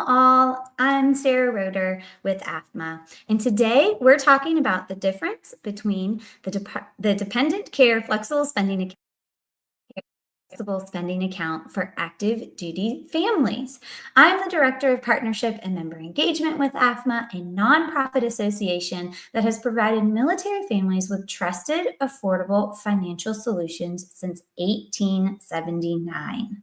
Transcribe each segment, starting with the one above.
all. I'm Sarah Roeder with AAFMAA, and today we're talking about the difference between the Dependent Care Flexible Spending Account for active duty families. I'm the Director of Partnership and Member Engagement with AAFMAA, a nonprofit association that has provided military families with trusted, affordable financial solutions since 1879.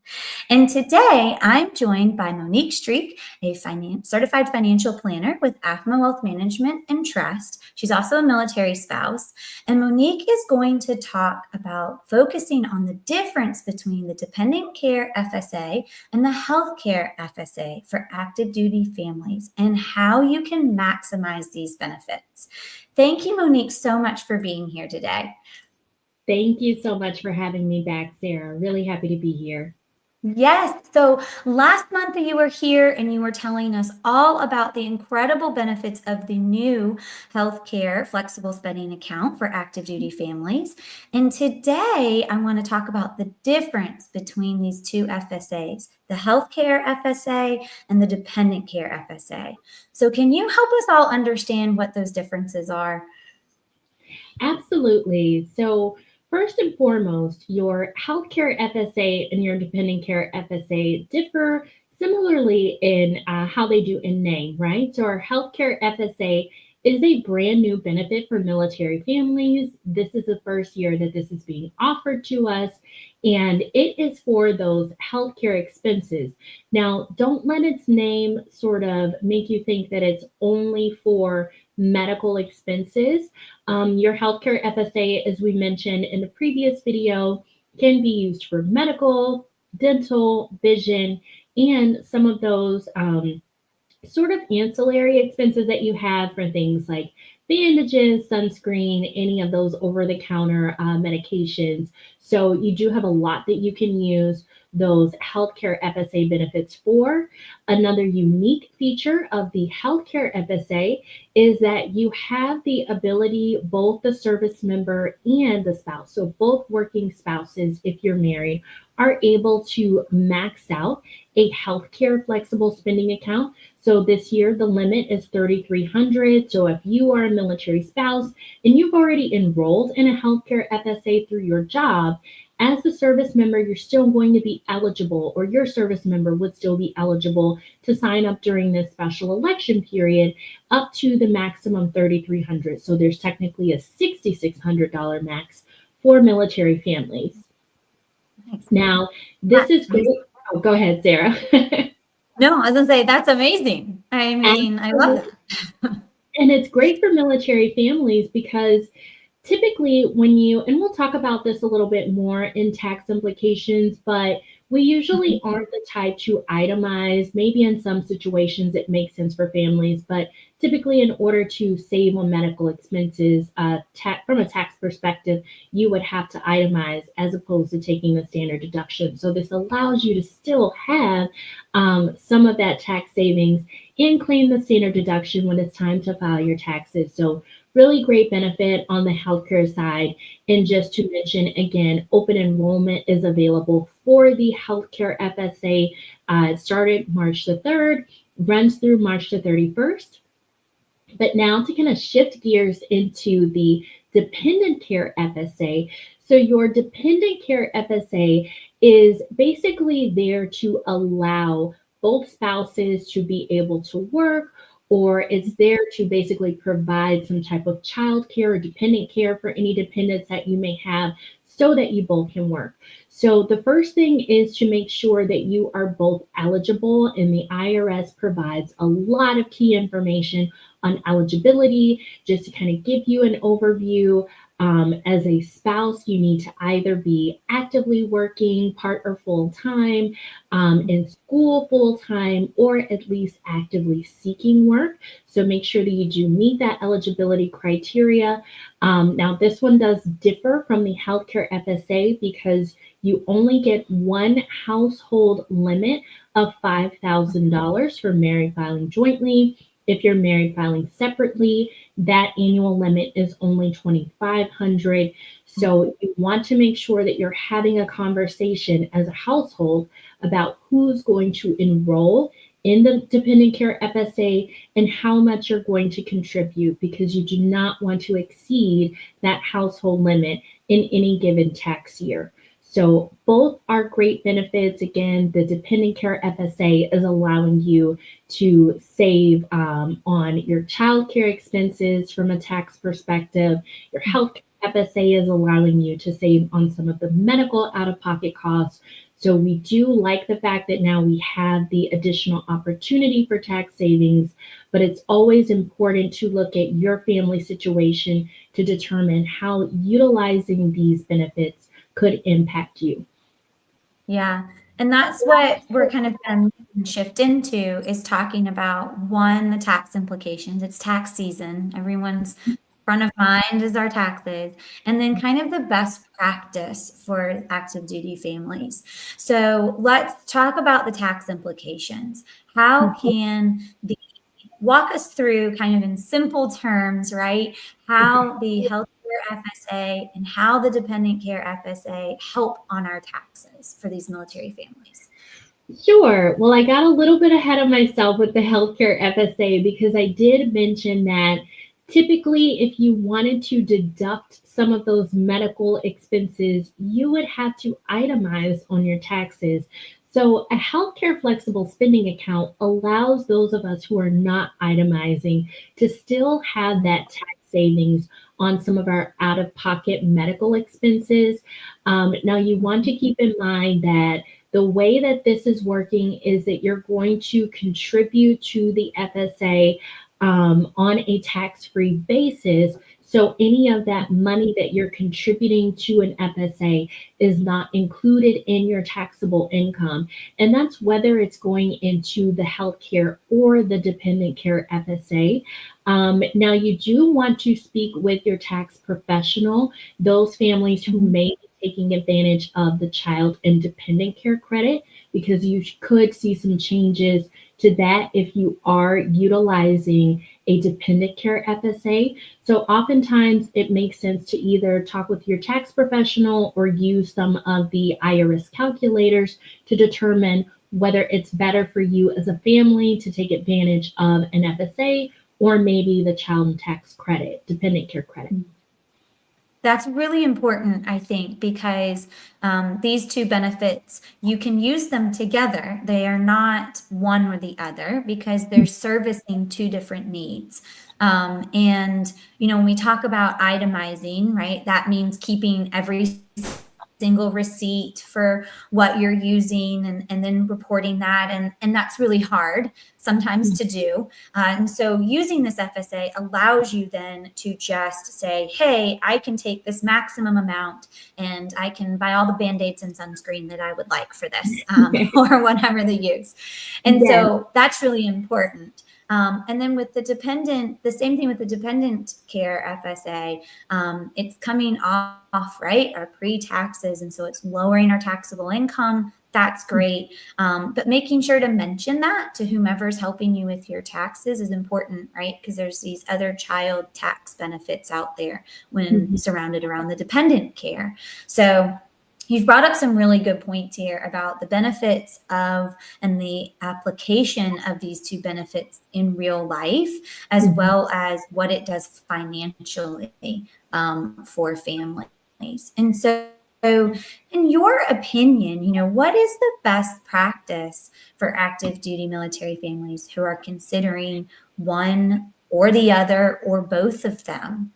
And today I'm joined by Monique Street, a certified financial planner with AAFMAA Wealth Management and Trust. She's also a military spouse. And Monique is going to talk about focusing on the difference between the Dependent Care FSA and the Healthcare FSA for active duty families and how you can maximize these benefits. Thank you, Monique, so much for being here today. Thank you so much for having me back, Sarah. Really happy to be here. Yes. So last month you were here and you were telling us all about the incredible benefits of the new healthcare flexible spending account for active duty families. And today I want to talk about the difference between these two FSAs, the healthcare FSA and the dependent care FSA. So can you help us all understand what those differences are? Absolutely. So, first and foremost, your healthcare FSA and your dependent care FSA differ similarly in how they do in name, right? So, our healthcare FSA is a brand new benefit for military families. This is the first year that this is being offered to us, and it is for those healthcare expenses. Now, don't let its name sort of make you think that it's only for medical expenses. Your healthcare FSA, as we mentioned in the previous video, can be used for medical, dental, vision, and some of those sort of ancillary expenses that you have for things like bandages, sunscreen, any of those over the counter medications. So you do have a lot that you can use those healthcare FSA benefits for. Another unique feature of the healthcare FSA is that you have the ability, both the service member and the spouse, so both working spouses, if you're married, are able to max out a healthcare flexible spending account. So this year the limit is 3,300. So if you are a military spouse and you've already enrolled in a healthcare FSA through your job, as a service member, you're still going to be eligible, or your service member would still be eligible to sign up during this special election period up to the maximum 3,300. So there's technically a $6,600 max for military families. Nice. Now, this is great. Oh, go ahead, Sarah. No, I was going to say, that's amazing. I mean, I love that. And it's great for military families because typically when you, and we'll talk about this a little bit more in tax implications, but we usually aren't the type to itemize. Maybe in some situations it makes sense for families, but typically in order to save on medical expenses from a tax perspective, you would have to itemize as opposed to taking the standard deduction. So this allows you to still have some of that tax savings and claim the standard deduction when it's time to file your taxes. So really great benefit on the healthcare side. And just to mention again, open enrollment is available for the healthcare FSA. It started March the 3rd, runs through March the 31st. But now to kind of shift gears into the dependent care FSA. So your dependent care FSA is basically there to allow both spouses to be able to work, or it's there to basically provide some type of child care or dependent care for any dependents that you may have so that you both can work. So the first thing is to make sure that you are both eligible, and the IRS provides a lot of key information on eligibility. Just to kind of give you an overview, as a spouse, you need to either be actively working part or full time, in school full time, or at least actively seeking work. So make sure that you do meet that eligibility criteria. Now, this one does differ from the healthcare FSA because you only get one household limit of $5,000 for married filing jointly. If you're married filing separately, that annual limit is only $2,500. So you want to make sure that you're having a conversation as a household about who's going to enroll in the dependent care FSA and how much you're going to contribute, because you do not want to exceed that household limit in any given tax year. So both are great benefits. Again, the dependent care FSA is allowing you to save on your child care expenses from a tax perspective. Your health FSA is allowing you to save on some of the medical out-of-pocket costs. So we do like the fact that now we have the additional opportunity for tax savings, but it's always important to look at your family situation to determine how utilizing these benefits could impact you. Yeah. And that's what we're kind of going to shift into, is talking about, one, the tax implications. It's tax season. Everyone's front of mind is our taxes. And then kind of the best practice for active duty families. So let's talk about the tax implications. How can the walk us through, kind of in simple terms, right, how the healthcare FSA and how the dependent care FSA help on our taxes for these military families? Sure. Well, I got a little bit ahead of myself with the healthcare FSA, because I did mention that typically if you wanted to deduct some of those medical expenses, you would have to itemize on your taxes. So a healthcare flexible spending account allows those of us who are not itemizing to still have that tax savings on some of our out-of-pocket medical expenses. Now, you want to keep in mind that the way that this is working is that you're going to contribute to the FSA on a tax-free basis. So any of that money that you're contributing to an FSA is not included in your taxable income. And that's whether it's going into the healthcare or the dependent care FSA. Now, you do want to speak with your tax professional, those families who may be taking advantage of the child and dependent care credit, because you could see some changes to that if you are utilizing a dependent care FSA. So oftentimes it makes sense to either talk with your tax professional or use some of the IRS calculators to determine whether it's better for you as a family to take advantage of an FSA or maybe the child tax credit, dependent care credit. That's really important, I think, because these two benefits, you can use them together. They are not one or the other, because they're servicing two different needs. And, when we talk about itemizing, right, that means keeping every single receipt for what you're using and then reporting that. And that's really hard sometimes to do. And so using this FSA allows you then to just say, hey, I can take this maximum amount and I can buy all the Band-Aids and sunscreen that I would like for this or whatever the use. And so that's really important. And then with the same thing with the dependent care FSA, it's coming off, right, our pre-taxes. And so it's lowering our taxable income. That's great. But making sure to mention that to whomever's helping you with your taxes is important, right? Because there's these other child tax benefits out there when surrounded around the dependent care. So you've brought up some really good points here about the benefits of and the application of these two benefits in real life, as well as what it does financially for families. And so in your opinion, what is the best practice for active duty military families who are considering one or the other or both of them?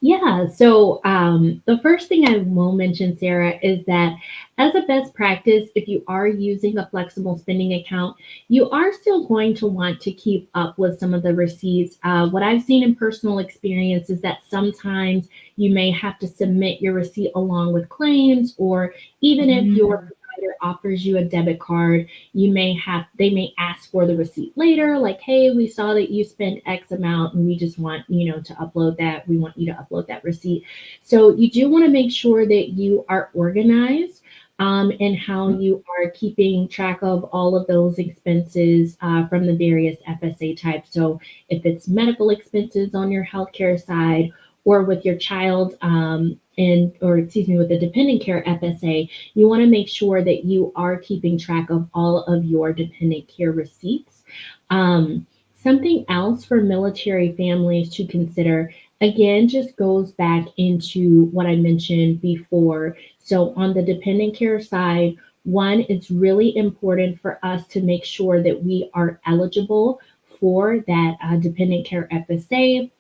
Yeah, so the first thing I will mention, Sarah, is that as a best practice, if you are using a flexible spending account, you are still going to want to keep up with some of the receipts. What I've seen in personal experience is that sometimes you may have to submit your receipt along with claims, or even if your provider offers you a debit card, they may ask for the receipt later, like, hey, we saw that you spent X amount and we just want, to upload that. We want you to upload that receipt. So you do want to make sure that you are organized and how you are keeping track of all of those expenses from the various FSA types. So if it's medical expenses on your healthcare side, or with your child, with the dependent care FSA, you want to make sure that you are keeping track of all of your dependent care receipts. Something else for military families to consider, again, just goes back into what I mentioned before. So, on the dependent care side, one, it's really important for us to make sure that we are eligible for that dependent care FSA.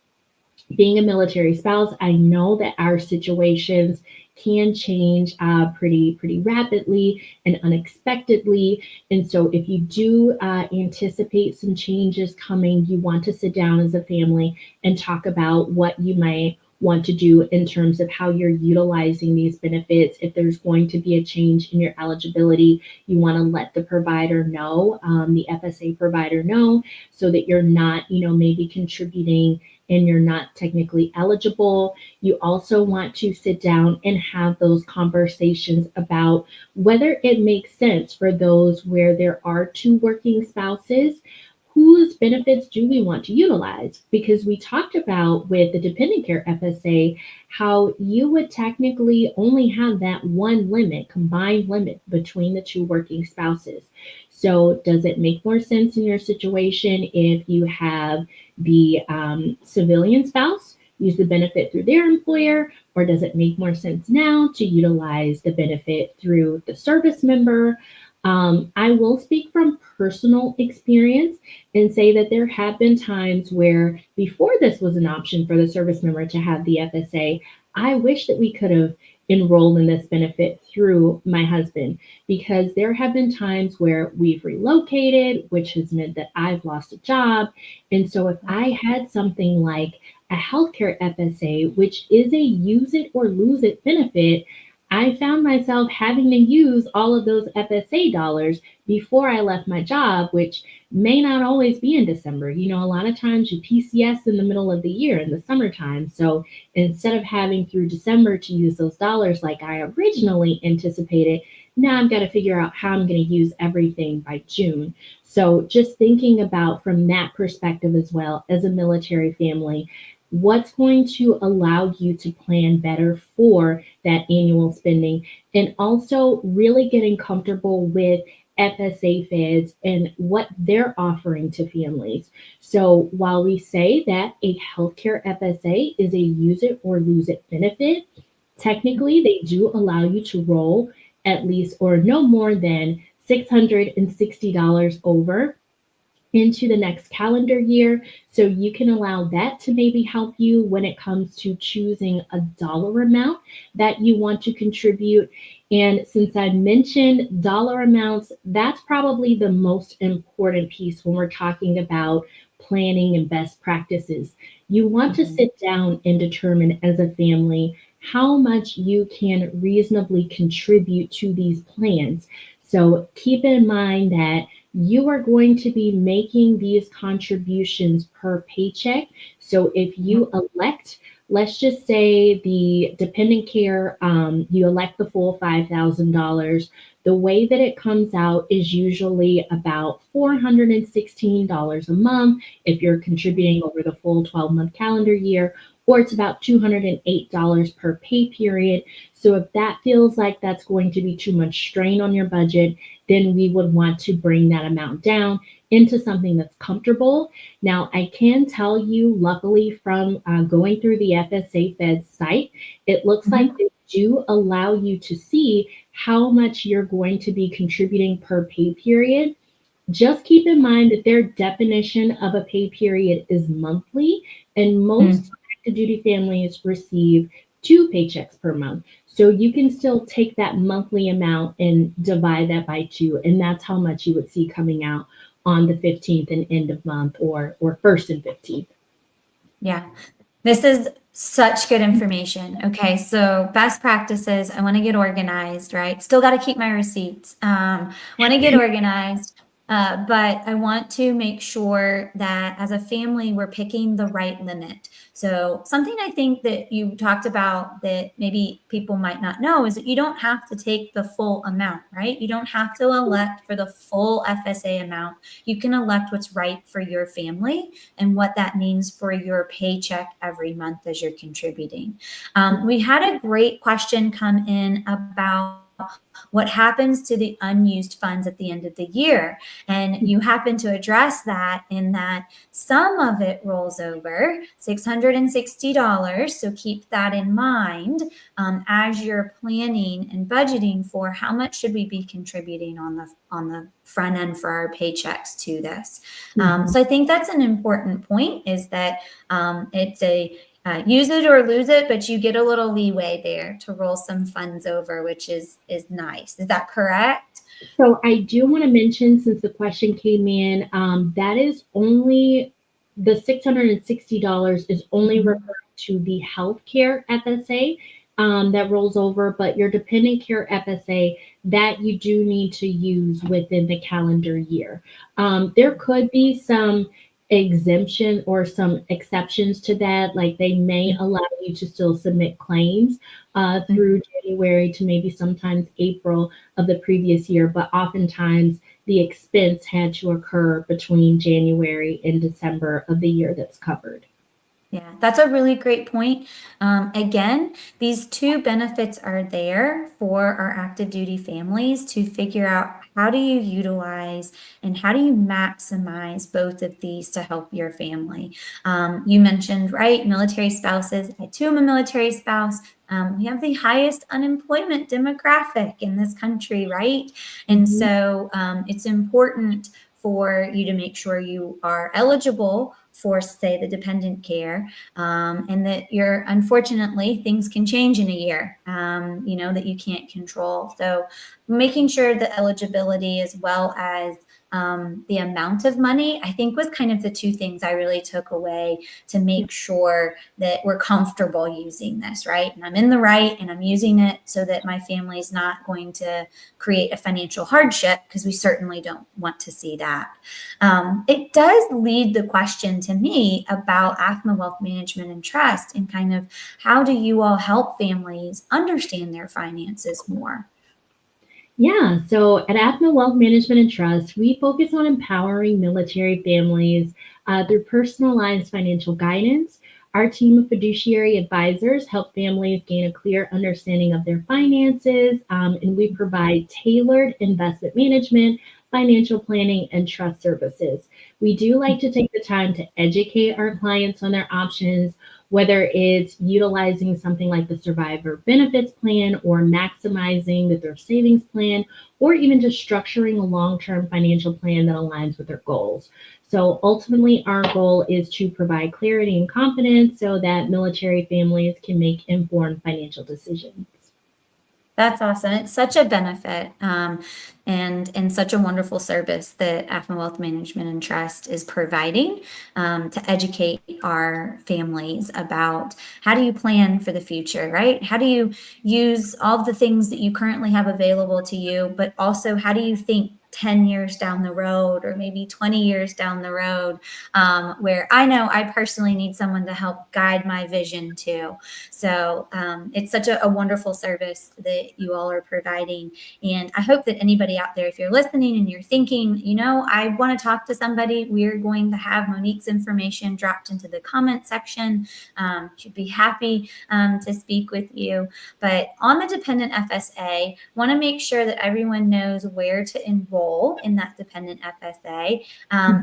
Being a military spouse, I know that our situations can change pretty rapidly and unexpectedly. And so, if you do anticipate some changes coming, you want to sit down as a family and talk about what you might want to do in terms of how you're utilizing these benefits. If there's going to be a change in your eligibility, you want to let the provider know, the FSA provider know, so that you're not, maybe contributing and you're not technically eligible. You also want to sit down and have those conversations about whether it makes sense for those where there are two working spouses. Whose benefits do we want to utilize? Because we talked about with the dependent care FSA how you would technically only have that one limit, combined limit between the two working spouses. So, does it make more sense in your situation if you have the civilian spouse use the benefit through their employer, or does it make more sense now to utilize the benefit through the service member? I will speak from personal experience and say that there have been times where, before this was an option for the service member to have the FSA, I wish that we could have enrolled in this benefit through my husband, because there have been times where we've relocated, which has meant that I've lost a job. And so, if I had something like a healthcare FSA, which is a use it or lose it benefit, I found myself having to use all of those FSA dollars before I left my job, which may not always be in December. A lot of times you PCS in the middle of the year in the summertime. So, instead of having through December to use those dollars like I originally anticipated, now I've got to figure out how I'm going to use everything by June. So, just thinking about from that perspective as well as a military family, what's going to allow you to plan better for that annual spending, and also really getting comfortable with FSA feds and what they're offering to families. So, while we say that a healthcare FSA is a use it or lose it benefit, technically they do allow you to roll at least or no more than $660 over into the next calendar year. So you can allow that to maybe help you when it comes to choosing a dollar amount that you want to contribute. And since I mentioned dollar amounts, that's probably the most important piece when we're talking about planning and best practices. You want to sit down and determine as a family how much you can reasonably contribute to these plans. So keep in mind that you are going to be making these contributions per paycheck. So if you elect, let's just say the dependent care, you elect the full $5,000, the way that it comes out is usually about $416 a month if you're contributing over the full 12-month calendar year, or it's about $208 per pay period. So if that feels like that's going to be too much strain on your budget, then we would want to bring that amount down into something that's comfortable. Now, I can tell you, luckily, from going through the FSA Fed site, it looks like they do allow you to see how much you're going to be contributing per pay period. Just keep in mind that their definition of a pay period is monthly, and most active duty families receive 2 paychecks per month. So you can still take that monthly amount and divide that by 2, and that's how much you would see coming out on the 15th and end of month, or 1st and 15th. Yeah, this is such good information. Okay, so best practices. I want to get organized, right? Still got to keep my receipts. Want to get organized. But I want to make sure that as a family, we're picking the right limit. So, something I think that you talked about that maybe people might not know is that you don't have to take the full amount, right? You don't have to elect for the full FSA amount. You can elect what's right for your family and what that means for your paycheck every month as you're contributing. We had a great question come in about what happens to the unused funds at the end of the year. And you happen to address that in that some of it rolls over $660. So keep that in mind as you're planning and budgeting for how much should we be contributing on the front end for our paychecks to this. So I think that's an important point, is that it's a use it or lose it, but you get a little leeway there to roll some funds over, which is nice. Is that correct? So I do want to mention, since the question came in, that is only the $660 is only referring to the healthcare FSA that rolls over, but your dependent care FSA that you do need to use within the calendar year. There could be some exemption or some exceptions to that, like they may allow you to still submit claims through January to maybe sometimes April of the previous year, but oftentimes the expense had to occur between January and December of the year that's covered. Yeah, that's a really great point. Again, these two benefits are there for our active duty families to figure out how do you utilize and how do you maximize both of these to help your family. You mentioned, right, military spouses. I too am a military spouse. We have the highest unemployment demographic in this country, right? And so it's important for you to make sure you are eligible for, say, the dependent care, and that you're, unfortunately, things can change in a year, that you can't control. So making sure the eligibility as well as the amount of money, I think, was kind of the two things I really took away to make sure that we're comfortable using this, right? And I'm in the right and I'm using it so that my family's not going to create a financial hardship, because we certainly don't want to see that. It does lead the question to me about AAFMAA Wealth Management and Trust, and kind of how do you all help families understand their finances more? Yeah, so at AAFMAA Wealth Management and Trust, we focus on empowering military families through personalized financial guidance. Our team of fiduciary advisors help families gain a clear understanding of their finances, and we provide tailored investment management, financial planning, and trust services. We do like to take the time to educate our clients on their options, whether it's utilizing something like the survivor benefits plan or maximizing their savings plan, or even just structuring a long-term financial plan that aligns with their goals. So ultimately, our goal is to provide clarity and confidence so that military families can make informed financial decisions. That's awesome. It's such a benefit, and such a wonderful service that AFMA Wealth Management and Trust is providing, to educate our families about how do you plan for the future, right? How do you use all of the things that you currently have available to you, but also how do you think 10 years down the road, or maybe 20 years down the road, where I know I personally need someone to help guide my vision too. So it's such a wonderful service that you all are providing. And I hope that anybody out there, if you're listening and you're thinking, I want to talk to somebody, we're going to have Monique's information dropped into the comment section. She'd be happy to speak with you. But on the dependent FSA, want to make sure that everyone knows where to enroll in that dependent FSA.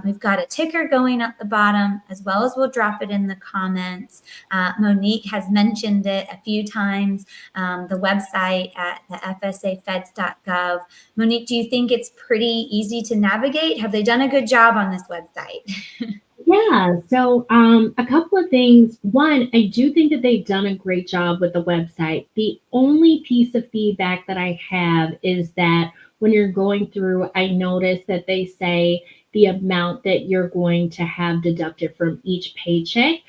We've got a ticker going at the bottom, as well as we'll drop it in the comments. Monique has mentioned it a few times, the website at the fsafeds.gov. Monique, do you think it's pretty easy to navigate? Have they done a good job on this website? Yeah, so a couple of things. One, I do think that they've done a great job with the website. The only piece of feedback that I have is that when you're going through, I notice that they say the amount that you're going to have deducted from each paycheck.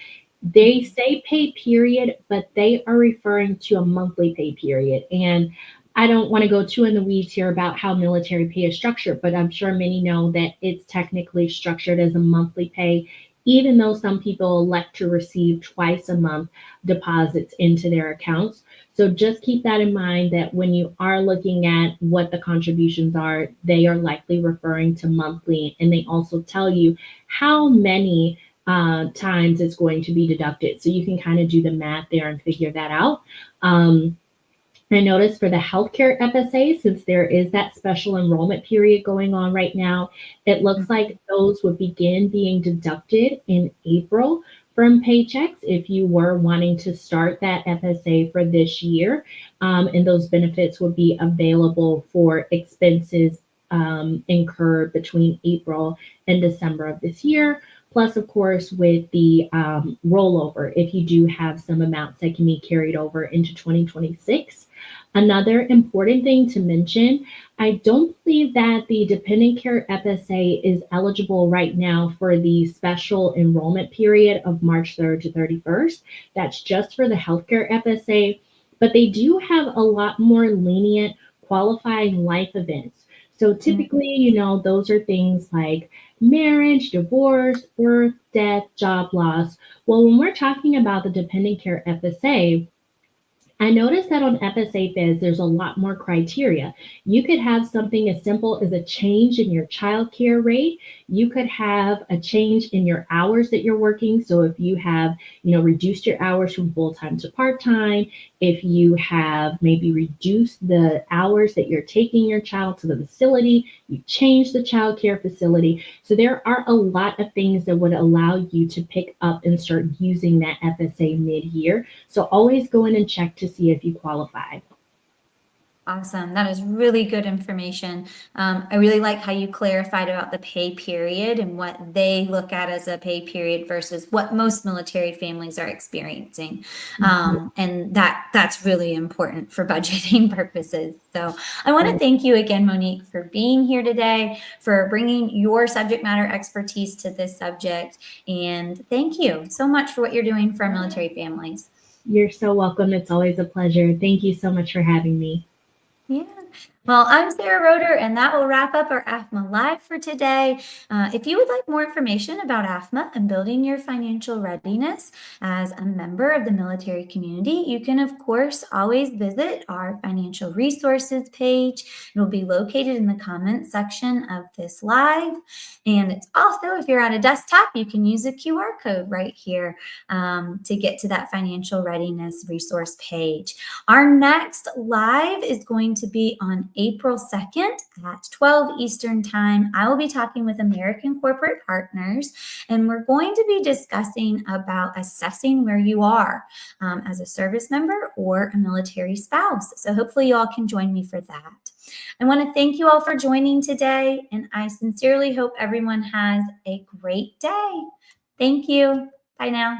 They say pay period, but they are referring to a monthly pay period. And I don't want to go too in the weeds here about how military pay is structured, but I'm sure many know that it's technically structured as a monthly pay, even though some people elect to receive twice a month deposits into their accounts. So just keep that in mind that when you are looking at what the contributions are, they are likely referring to monthly, and they also tell you how many times it's going to be deducted. So you can kind of do the math there and figure that out. Um, I noticed for the healthcare FSA, since there is that special enrollment period going on right now, it looks like those would begin being deducted in April from paychecks if you were wanting to start that FSA for this year. And those benefits would be available for expenses incurred between April and December of this year. Plus, of course, with the rollover, if you do have some amounts that can be carried over into 2026. Another important thing to mention, I don't believe that the dependent care FSA is eligible right now for the special enrollment period of March 3rd to 31st. That's just for the healthcare FSA, but they do have a lot more lenient qualifying life events. So typically, those are things like marriage, divorce, birth, death, job loss. Well, when we're talking about the dependent care FSA, I noticed that on FSA Biz, there's a lot more criteria. You could have something as simple as a change in your childcare rate. You could have a change in your hours that you're working. So if you have, reduced your hours from full-time to part-time, if you have maybe reduced the hours that you're taking your child to the facility, you change the childcare facility. So there are a lot of things that would allow you to pick up and start using that FSA mid-year. So always go in and check to see if you qualify. Awesome. That is really good information. I really like how you clarified about the pay period and what they look at as a pay period versus what most military families are experiencing. And that's really important for budgeting purposes. So I want to thank you again, Monique, for being here today, for bringing your subject matter expertise to this subject. And thank you so much for what you're doing for our military families. You're so welcome. It's always a pleasure. Thank you so much for having me. Yeah. Well, I'm Sarah Roeder, and that will wrap up our AAFMAA Live for today. If you would like more information about AAFMAA and building your financial readiness as a member of the military community, you can, of course, always visit our financial resources page. It will be located in the comments section of this live. And it's also, if you're at a desktop, you can use a QR code right here to get to that financial readiness resource page. Our next live is going to be on April 2nd at 12 Eastern Time. I will be talking with American Corporate Partners, and we're going to be discussing about assessing where you are as a service member or a military spouse. So hopefully you all can join me for that. I want to thank you all for joining today, and I sincerely hope everyone has a great day. Thank you. Bye now.